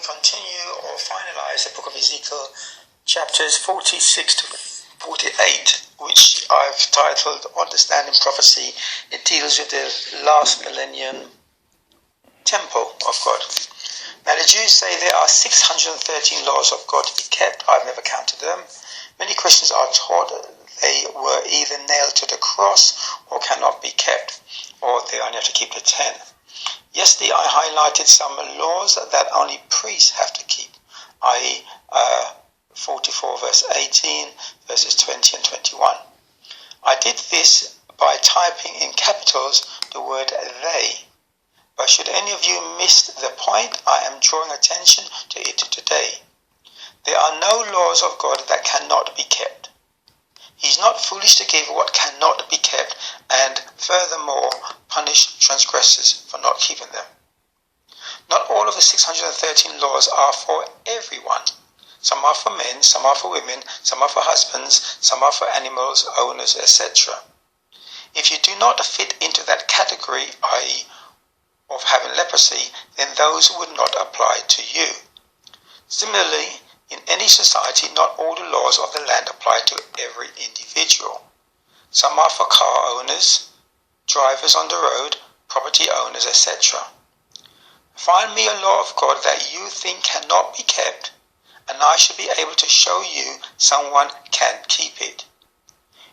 continue or finalize the book of Ezekiel chapters 46 to 48, which I've titled Understanding Prophecy. It deals with the last millennium temple of God. Now the Jews say there are 613 laws of God to be kept. I've never counted them. Many Christians are taught they were either nailed to the cross or cannot be kept, or they only have to keep the 10. Yesterday I highlighted some laws that only priests have to keep, i.e. 44 verse 18, verses 20 and 21. I did this by typing in capitals the word they. But should any of you miss the point, I am drawing attention to it today. There are no laws of God that cannot be kept. He is not foolish to give what cannot be kept, and furthermore punish transgressors for not keeping them. Not all of the 613 laws are for everyone. Some are for men, some are for women, some are for husbands, some are for animals, owners, etc. If you do not fit into that category, i.e. of having leprosy, then those would not apply to you. Similarly, in any society, not all the laws of the land apply to every individual. Some are for car owners, drivers on the road, property owners, etc. Find me a law of God that you think cannot be kept, and I shall be able to show you someone can keep it.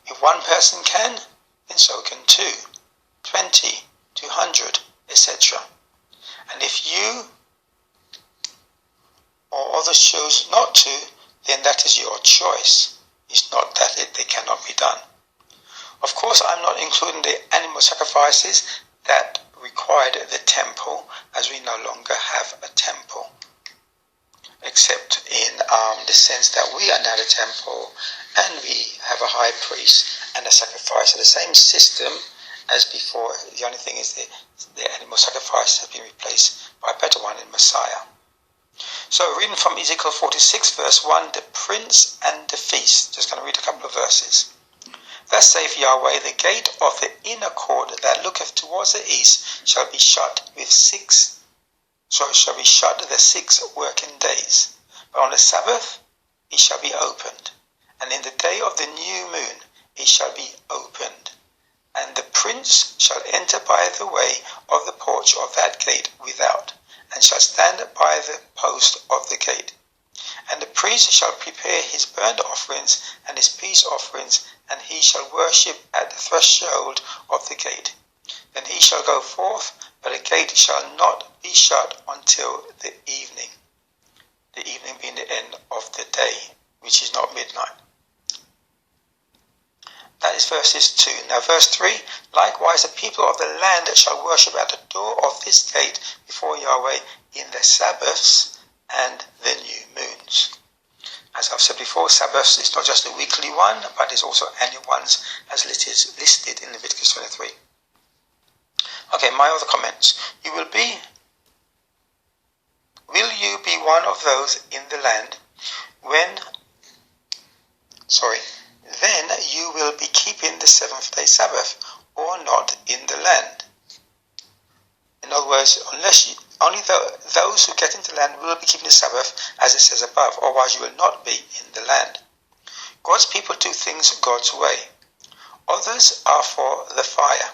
If one person can, then so can 2, 20, 200, etc. And if you or others choose not to, then that is your choice. It's not that they cannot be done. Of course, I'm not including the animal sacrifices that required the temple, as we no longer have a temple, except in the sense that we are now the temple and we have a high priest and a sacrifice. So the same system as before. The only thing is the animal sacrifice has been replaced by a better one in Messiah. So reading from Ezekiel 46 verse 1, the prince and the feast. Just going to read a couple of verses. Thus saith Yahweh, the gate of the inner court that looketh towards the east shall be shut the 6 working days. But on the Sabbath it shall be opened, and in the day of the new moon it shall be opened. And the prince shall enter by the way of the porch of that gate without, and shall stand by the post of the gate. And the priest shall prepare his burnt offerings and his peace offerings, and he shall worship at the threshold of the gate. Then he shall go forth, but the gate shall not be shut until the evening. The evening being the end of the day, which is not midnight. That is verses 2. Now verse 3, likewise the people of the land shall worship at the door of this gate before Yahweh in the Sabbaths and the new moons. As I've said before, Sabbaths is not just a weekly one, but is also annual ones as listed in Leviticus 23. Okay, my other comments. Will you be one of those in the land then you will be keeping the 7th-day Sabbath, or not in the land. In other words, only those who get into the land will be keeping the Sabbath, as it says above, otherwise you will not be in the land. God's people do things God's way. Others are for the fire,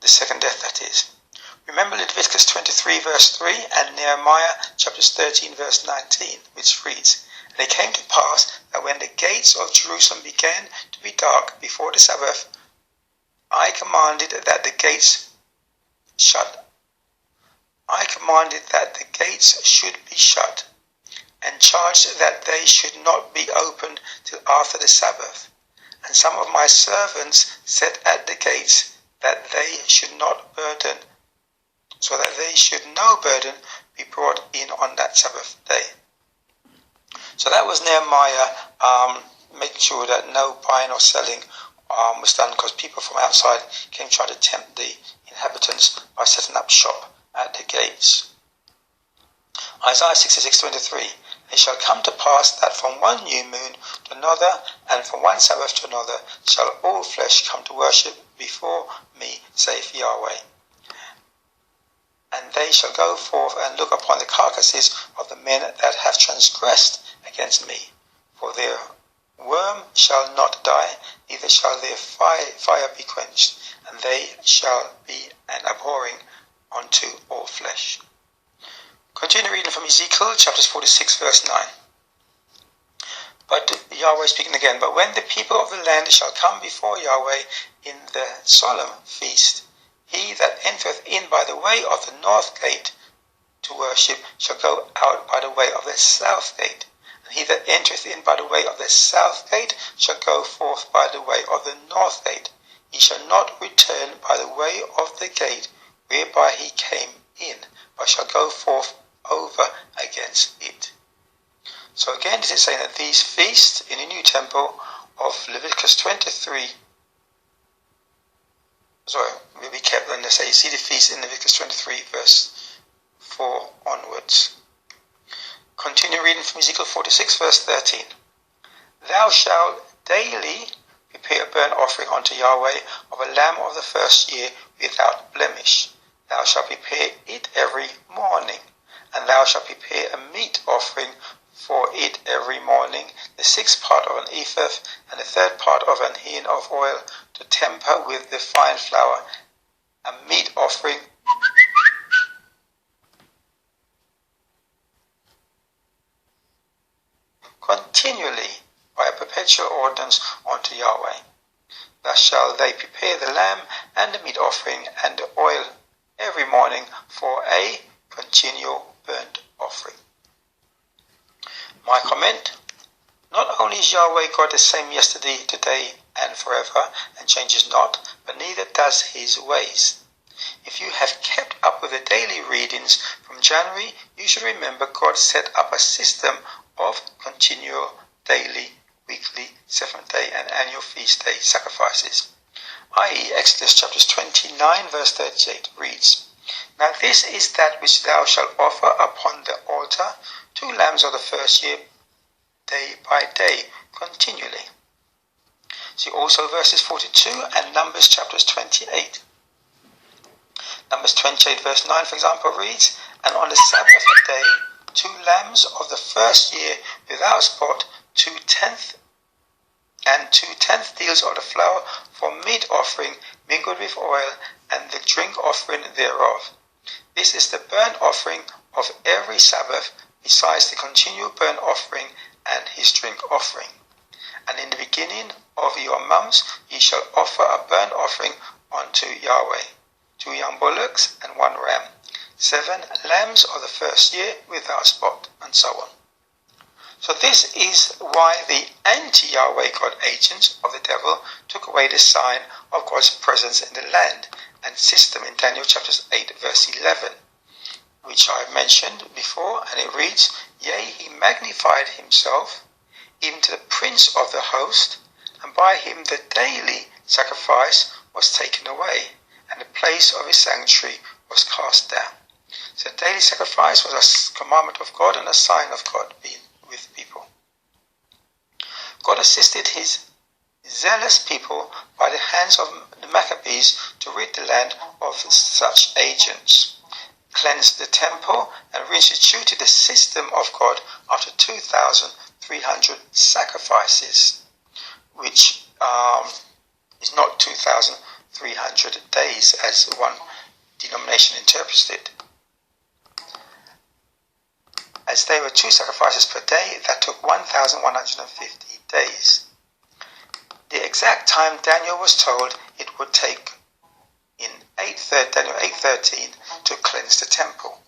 the second death that is. Remember Leviticus 23 verse 3 and Nehemiah chapters 13 verse 19, which reads, And it came to pass that when the gates of Jerusalem began to be dark before the Sabbath, I commanded that the gates should be shut, and charged that they should not be opened till after the Sabbath. And some of my servants set at the gates that they should not burden, so that they should no burden be brought in on that Sabbath day. So that was Nehemiah making sure that no buying or selling was done, because people from outside came trying to tempt the inhabitants by setting up shop at the gates. Isaiah 66:23, It shall come to pass that from one new moon to another, and from one Sabbath to another, shall all flesh come to worship before me, saith Yahweh. And they shall go forth and look upon the carcasses of the men that have transgressed against me. For their worm shall not die, neither shall their fire be quenched, and they shall be an abhorring unto all flesh. Continue reading from Ezekiel chapters 46 verse 9. But Yahweh speaking again, but when the people of the land shall come before Yahweh in the solemn feast, he that entereth in by the way of the north gate to worship shall go out by the way of the south gate. And he that entereth in by the way of the south gate shall go forth by the way of the north gate. He shall not return by the way of the gate whereby he came in, but shall go forth over against it. So again, this is saying that these feasts in the new temple of Leviticus 23, will be kept. And they say, you see the feast in Leviticus 23 verse 4 onwards. Continue reading from Ezekiel 46 verse 13. Thou shalt daily prepare a burnt offering unto Yahweh of a lamb of the first year without blemish. Thou shalt prepare it every morning, and thou shalt prepare a meat offering for it every morning, the sixth part of an ephah, and the third part of an hin of oil, to temper with the fine flour, a meat offering continually by a perpetual ordinance unto Yahweh. Thus shall they prepare the lamb and the meat offering and the oil every morning for a continual burnt offering. My comment: not only is Yahweh God the same yesterday, today, and forever, and changes not, but neither does his ways. If you have kept up with the daily readings from January, you should remember God set up a system of continual daily, weekly, seventh-day, and annual feast day sacrifices, i.e. Exodus chapters 29 verse 38 reads, Now this is that which thou shalt offer upon the altar, 2 lambs of the first year, day by day, continually. See also verses 42 and Numbers chapters 28. Numbers 28 verse 9, for example, reads, And on the Sabbath day, 2 lambs of the first year without spot, 2/10 and 2/10 deals of the flour for meat offering mingled with oil, and the drink offering thereof. This is the burnt offering of every Sabbath, besides the continual burnt offering and his drink offering. And in the beginning of your months ye shall offer a burnt offering unto Yahweh, 2 young bullocks and 1 ram, 7 lambs of the first year without spot, and so on. So this is why the anti-Yahweh God agents of the devil took away the sign of God's presence in the land and system in Daniel chapters 8 verse 11, which I have mentioned before, and it reads, Yea, he magnified himself, even to the prince of the host, and by him the daily sacrifice was taken away, and the place of his sanctuary was cast down. So daily sacrifice was a commandment of God and a sign of God being with people. God assisted his zealous people by the hands of the Maccabees to rid the land of such agents, cleansed the temple, and reinstituted the system of God after 2,300 sacrifices, which is not 2,300 days as one denomination interprets it. As there were 2 sacrifices per day, that took 1,150 days. The exact time Daniel was told it would take in Daniel 8:13 to cleanse the temple.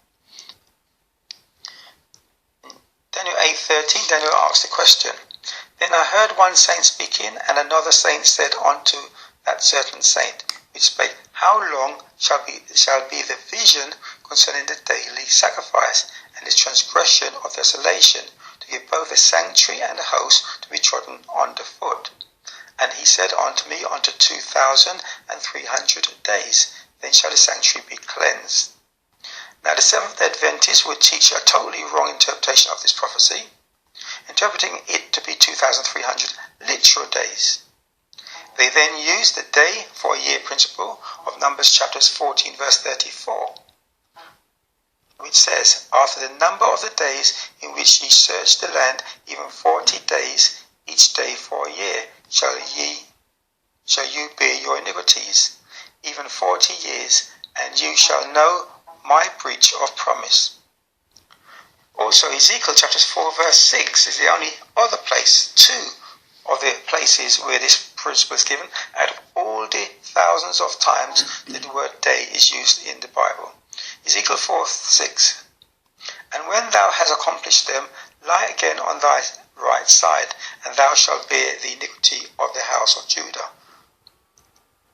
In Daniel 8:13, Daniel asked the question, Then I heard one saint speaking, and another saint said unto that certain saint, which spake, How long shall be the vision concerning the daily sacrifice, and the transgression of desolation, to give both the sanctuary and the host to be trodden under foot? And he said unto me, Unto 2,300 days, then shall the sanctuary be cleansed. Now the Seventh-day Adventists would teach a totally wrong interpretation of this prophecy, interpreting it to be 2,300 literal days. They then used the day for a year principle of Numbers chapters 14 verse 34, which says, after the number of the days in which ye search the land, even 40 days, each day for a year, shall you bear your iniquities, even 40 years, and you shall know my breach of promise. Also, Ezekiel Chapters 4 verse 6 is the only other place, two of the places where this principle is given, out of all the thousands of times that the word day is used in the Bible. Ezekiel 4:6. And when thou hast accomplished them, lie again on thy right side, and thou shalt bear the iniquity of the house of Judah.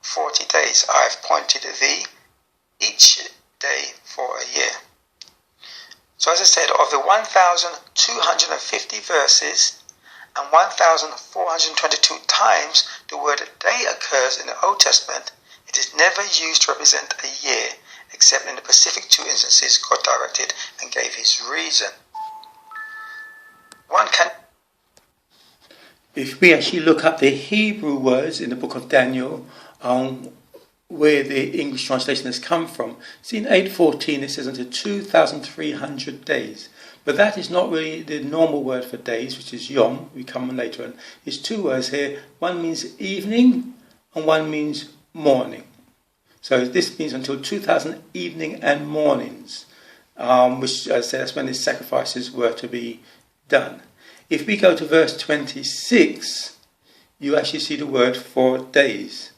40 days I have appointed thee, each day for a year. So as I said, of the 1,250 verses and 1,422 times the word day occurs in the Old Testament, it is never used to represent a year, except in the specific two instances God directed and gave his reason. If we actually look up the Hebrew words in the book of Daniel, where the English translation has come from, see in 8:14 it says unto 2,300 days. But that is not really the normal word for days, which is yom. We come on later on. There's two words here. One means evening and one means morning. So this means until 2,000 evening and mornings, which, as I said, that's when the sacrifices were to be done. If we go to verse 26, you actually see the word for days.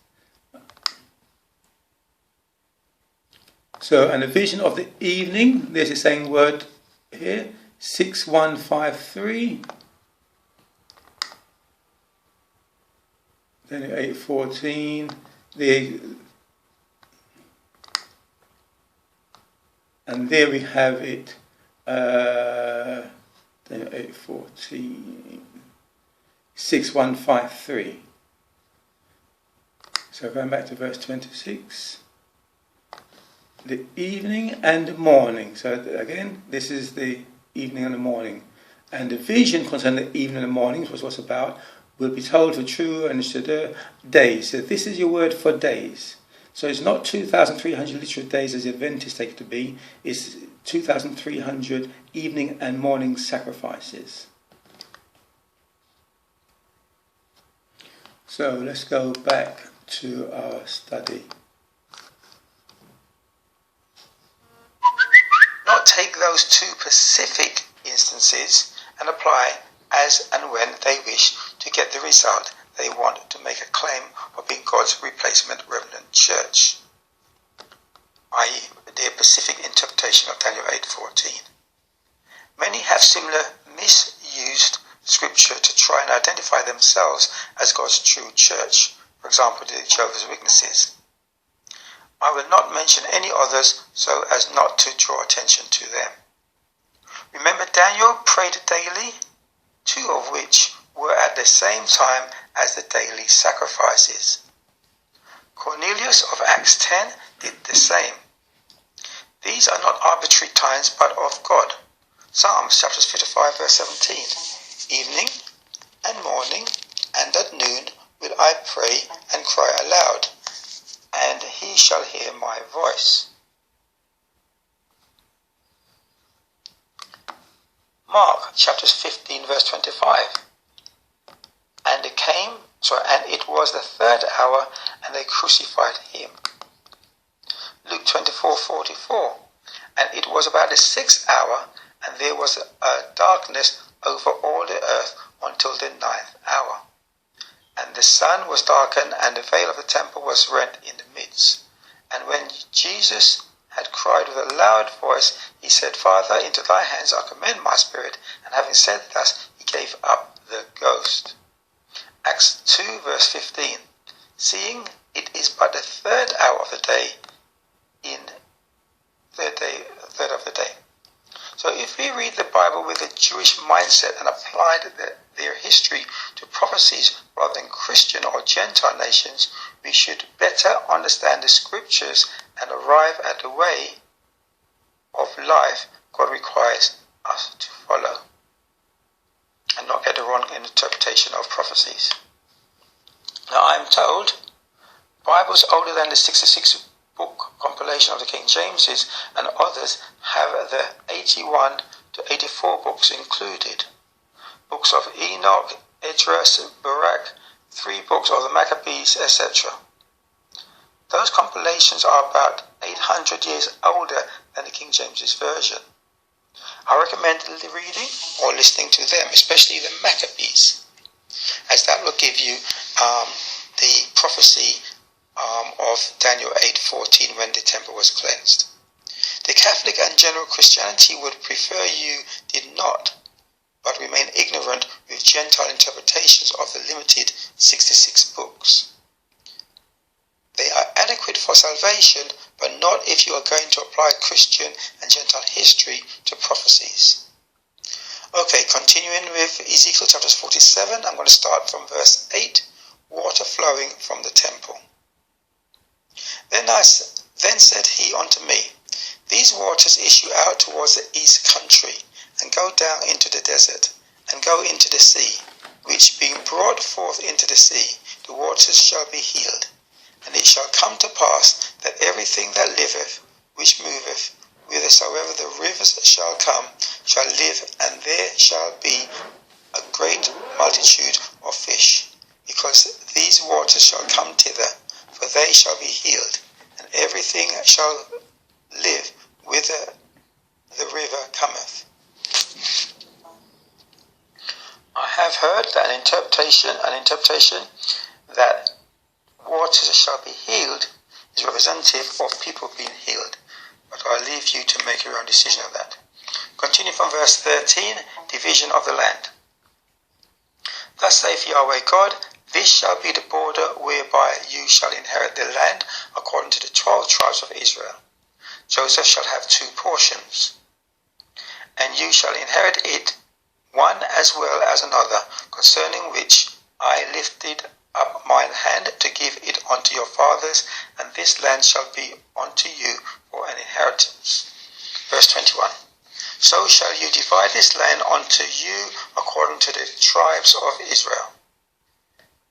So, and the vision of the evening, there's the same word here, 6153. Then 8:14, and there we have it. Then 8:14, 6153. So going back to verse 26. The evening and the morning. So again, this is the evening and the morning. And the vision concerning the evening and the morning, was what's about, will be told for true and days. So this is your word for days. So it's not 2,300 literal days as the Adventists take it to be. It's 2,300 evening and morning sacrifices. So let's go back to our study. Not take those two specific instances and apply as and when they wish to get the result they want to make a claim of being God's replacement remnant church, i.e. their specific interpretation of Daniel 8:14. Many have similar misused scripture to try and identify themselves as God's true church, for example the Jehovah's Witnesses. I will not mention any others so as not to draw attention to them. Remember, Daniel prayed daily, two of which were at the same time as the daily sacrifices. Cornelius of Acts 10 did the same. These are not arbitrary times but of God. Psalms chapters 55 verse 17. Evening and morning and at noon will I pray and cry aloud, and he shall hear my voice. Mark chapters 15 verse 25. And it was the third hour, and they crucified him. Luke 24:44. And it was about the 6th hour, and there was a darkness over all the earth until the 9th hour. And the sun was darkened, and the veil of the temple was rent in the midst. And when Jesus had cried with a loud voice, he said, Father, into thy hands I commend my spirit. And having said thus, he gave up the ghost. Acts 2 verse 15. Seeing it is but the third hour of the day, third of the day. So if we read the Bible with a Jewish mindset and apply their history to prophecies rather than Christian or Gentile nations, we should better understand the scriptures and arrive at the way of life God requires us to follow, and not get the wrong interpretation of prophecies. Now I'm told the Bible is older than the 66 book compilation of the King Jameses, and others have the 81 to 84 books included. Books of Enoch, Esdras, Barak, 3 books of the Maccabees, etc. Those compilations are about 800 years older than the King James Version. I recommend reading or listening to them, especially the Maccabees, as that will give you the prophecy of Daniel 8:14 when the temple was cleansed. The Catholic and general Christianity would prefer you did not, but remain ignorant with Gentile interpretations of the limited 66 books. They are adequate for salvation, but not if you are going to apply Christian and Gentile history to prophecies. Okay, continuing with Ezekiel chapters 47, I'm going to start from verse 8, water flowing from the temple. Then said he unto me, These waters issue out towards the east country, and go down into the desert, and go into the sea, which being brought forth into the sea, the waters shall be healed. And it shall come to pass that everything that liveth, which moveth, whithersoever the rivers shall come, shall live, and there shall be a great multitude of fish, because these waters shall come thither, for they shall be healed, and everything shall live whither the river cometh. I have heard that an interpretation that waters shall be healed is representative of people being healed, but I leave you to make your own decision of that. Continue from verse 13, division of the land. Thus saith Yahweh God, This shall be the border whereby you shall inherit the land according to the 12 tribes of Israel. Joseph shall have 2 portions, and you shall inherit it, one as well as another, concerning which I lifted up mine hand to give it unto your fathers, and this land shall be unto you for an inheritance. Verse 21. So shall you divide this land unto you according to the tribes of Israel.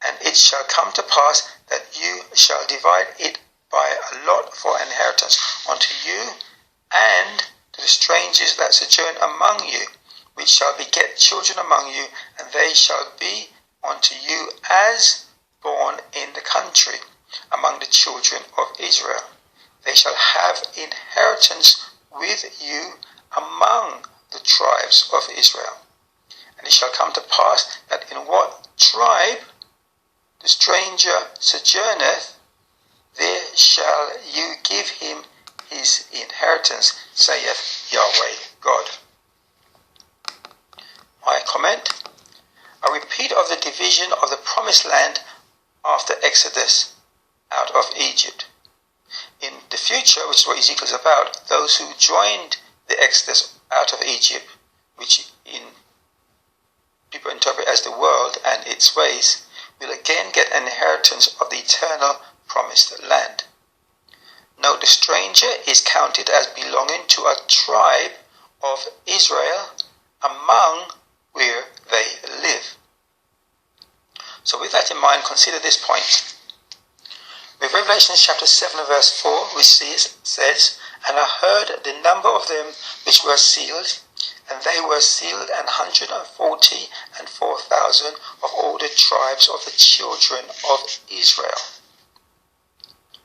And it shall come to pass that you shall divide it by a lot for an inheritance unto you and to the strangers that sojourn among you, which shall beget children among you, and they shall be unto you as born in the country among the children of Israel. They shall have inheritance with you among the tribes of Israel. And it shall come to pass that in what tribe the stranger sojourneth, there shall you give him his inheritance, saith Yahweh God. My comment, a repeat of the division of the promised land after Exodus out of Egypt. In the future, which is what Ezekiel is about, those who joined the Exodus out of Egypt, which people interpret as the world and its ways, will again get an inheritance of the eternal promised land. Note, the stranger is counted as belonging to a tribe of Israel among where they live. So with that in mind, consider this point. With Revelation chapter 7 verse 4, we see it says, And I heard the number of them which were sealed, and they were sealed 144,000 of all the tribes of the children of Israel.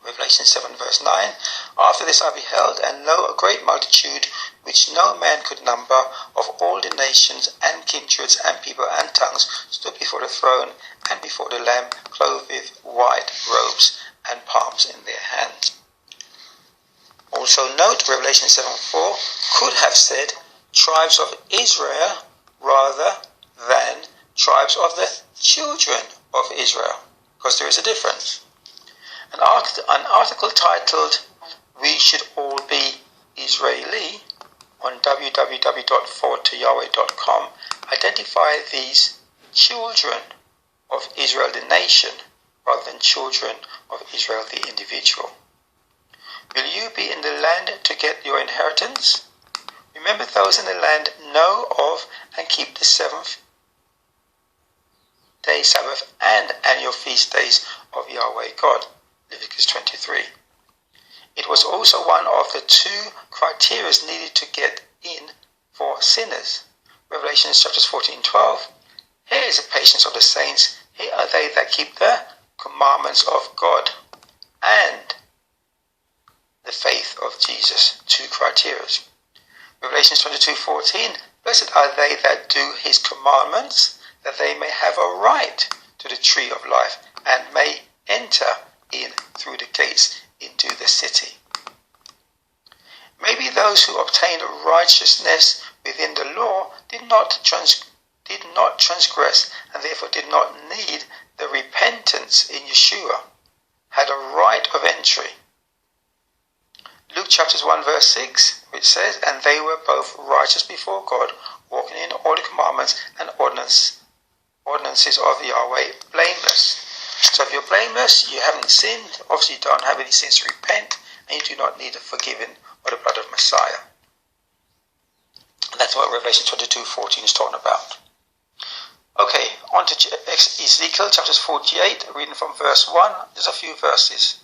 Revelation 7 verse 9, After this I beheld, and lo, a great multitude, which no man could number, of all the nations and kindreds and people and tongues, stood before the throne and before the Lamb, clothed with white robes and palms in their hands. Also note, Revelation 7:4 could have said tribes of Israel rather than tribes of the children of Israel, because there is a difference. An article titled We Should All Be Israeli on www.forwardtoyahweh.com identify these children of Israel the nation rather than children of Israel the individual. Will you be in the land to get your inheritance? Remember those in the land know of and keep the 7th day Sabbath and annual feast days of Yahweh God. Leviticus 23. It was also one of the two criteria needed to get in for sinners. Revelation chapters 14:12. Here is the patience of the saints. Here are they that keep the commandments of God and the faith of Jesus. Two criteria. Revelation 22:14. Blessed are they that do his commandments, that they may have a right to the tree of life and may enter in through the gates into the city. Maybe those who obtained righteousness within the law did not transgress and therefore did not need the repentance in Yeshua, had a right of entry. Luke chapters 1 verse 6, which says, and they were both righteous before God, walking in all the commandments and ordinances of Yahweh, blameless. So if you're blameless, you haven't sinned, obviously you don't have any sins to repent, and you do not need a forgiving by the blood of Messiah. And that's what Revelation 22:14 is talking about. Okay, on to Ezekiel chapters 48, reading from verse 1. There's a few verses.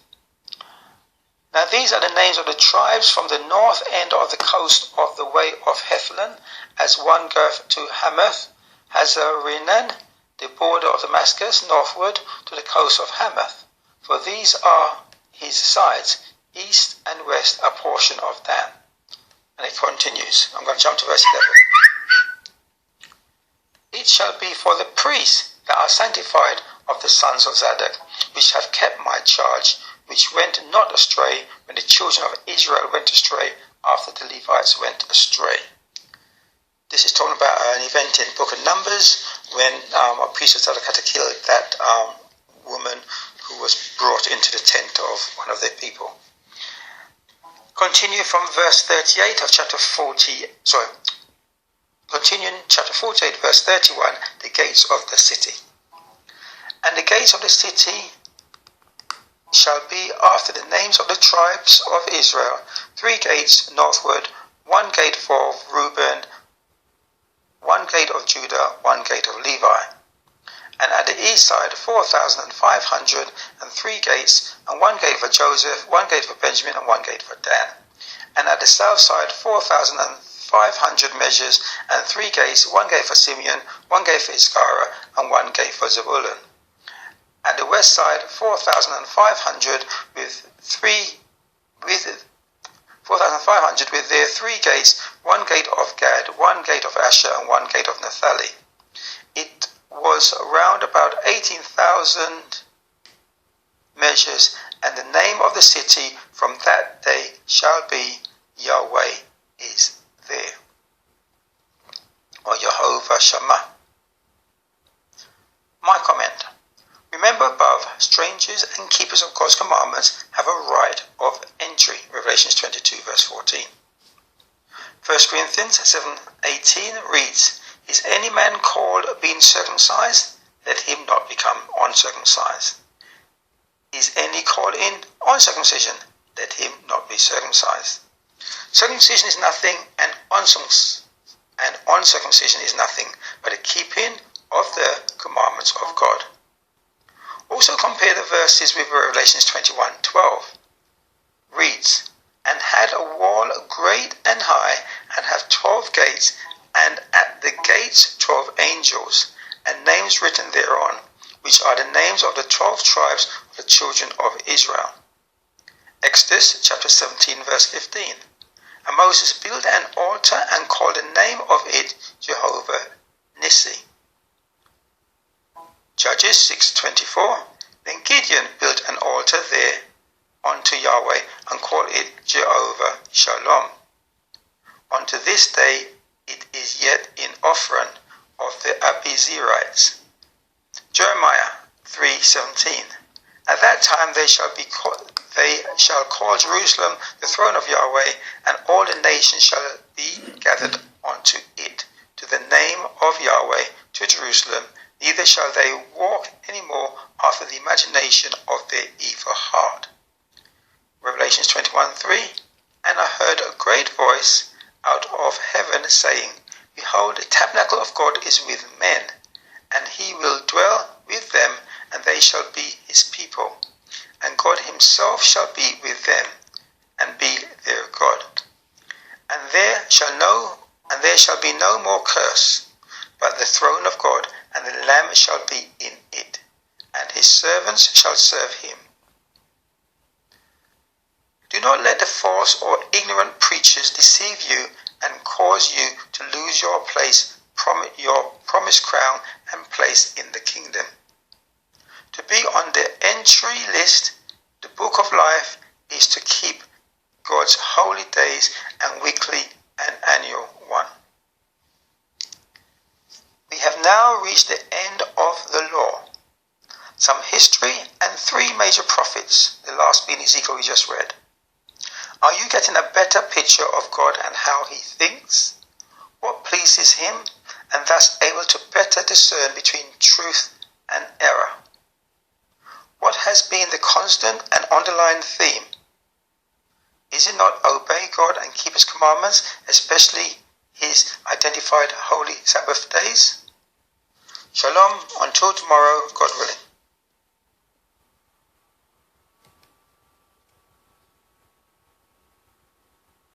Now these are the names of the tribes from the north end of the coast of the way of Hethlon, as one goeth to Hamath, Hazarinan, the border of Damascus, northward to the coast of Hamath. For these are his sides, east and west, a portion of Dan. And it continues. I'm going to jump to verse 11. It shall be for the priests that are sanctified of the sons of Zadok, which have kept my charge, which went not astray when the children of Israel went astray after the Levites went astray. This is talking about an event in the book of Numbers when a priest of Zadok had to kill that woman who was brought into the tent of one of their people. Continue from verse 38 of chapter 40, continuing chapter 48 verse 31, the gates of the city. And the gates of the city shall be after the names of the tribes of Israel, 3 gates northward, 1 gate for Reuben, 1 gate of Judah, 1 gate of Levi. And at the east side 4,500 and 3 gates, and 1 gate for Joseph, 1 gate for Benjamin, and 1 gate for Dan. And at the south side 4,500 measures and 3 gates, 1 gate for Simeon, 1 gate for Issachar, and 1 gate for Zebulun. At the west side 4,500 with their 3 gates, 1 gate of Gad, 1 gate of Asher, and 1 gate of Naphtali. It was round about 18,000 measures, and the name of the city from that day shall be Yahweh is there, or Jehovah Shammah. My comment. Remember above, strangers and keepers of God's commandments have a right of entry. Revelation 22 verse 14. 1 Corinthians 7:18 reads, is any man called being circumcised? Let him not become uncircumcised. Is any called in uncircumcision? Let him not be circumcised. Circumcision is nothing, and uncircumcision is nothing but a keeping of the commandments of God. Also compare the verses with Revelation 21:12. Reads, and had a wall great and high, and have 12 gates, and at the gates 12 angels, and names written thereon, which are the names of the 12 tribes of the children of Israel. Exodus chapter 17 verse 15. And Moses built an altar and called the name of it Jehovah Nissi. Judges 6:24. Then Gideon built an altar there unto Yahweh and called it Jehovah Shalom. Unto this day it is yet in offering of the Abizirites. Jeremiah 3:17. At that time they shall call Jerusalem the throne of Yahweh, and all the nations shall be gathered unto it, to the name of Yahweh, to Jerusalem. Neither shall they walk any more after the imagination of their evil heart. Revelation 21:3. And I heard a great voice out of heaven saying, behold, the tabernacle of God is with men, and he will dwell with them, and they shall be his people, and God himself shall be with them, and be their God. And there shall be no more curse, but the throne of God and the Lamb shall be in it, and his servants shall serve him. Do not let the false or ignorant preachers deceive you and cause you to lose your promised crown and place in the kingdom. To be on the entry list, the book of life, is to keep God's holy days and weekly and annual one. We have now reached the end of the law. Some history and 3 major prophets, the last being Ezekiel we just read. Are you getting a better picture of God and how he thinks, what pleases him, and thus able to better discern between truth and error? What has been the constant and underlying theme? Is it not obey God and keep his commandments, especially his identified holy Sabbath days? Shalom, until tomorrow, God willing.